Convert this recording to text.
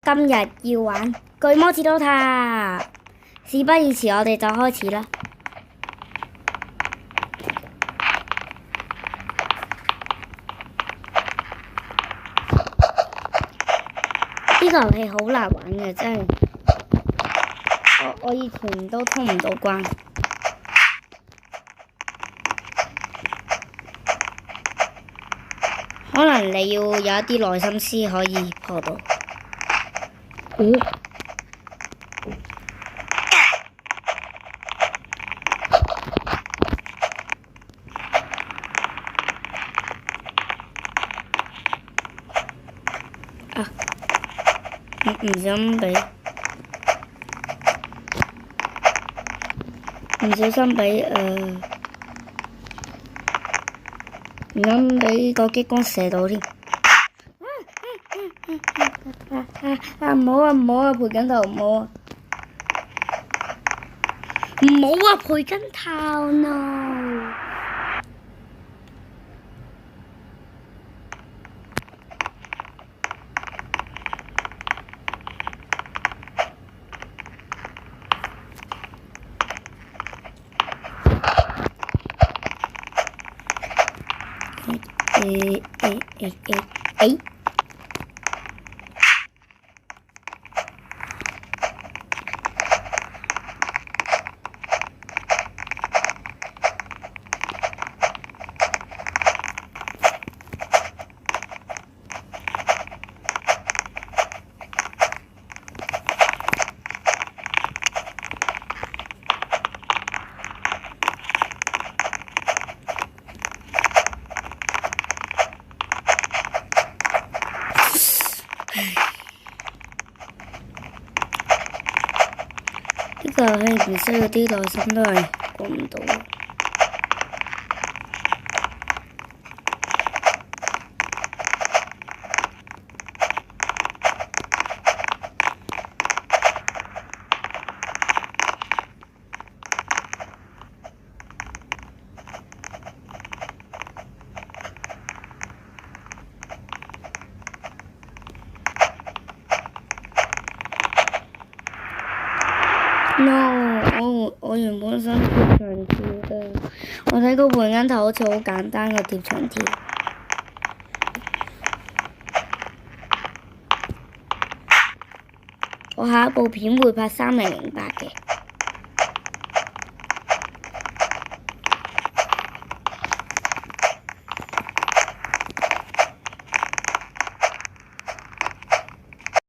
今日要玩巨魔切多塔，事不宜遲，我哋就開始啦。呢個遊戲好難玩嘅，真係我以前都通唔到關。可能你要有一啲耐心先可以破到。唔小心俾唔小心個激光射到添。唔好啊，賠緊頭唔好啊，唔好啊，賠緊頭 no。呢個遊戲唔需要啲耐心都係過唔到。No，我原本想跳長跳嘅，我睇個配音頭好似好簡單嘅跳長跳。我下一部片會拍3008嘅。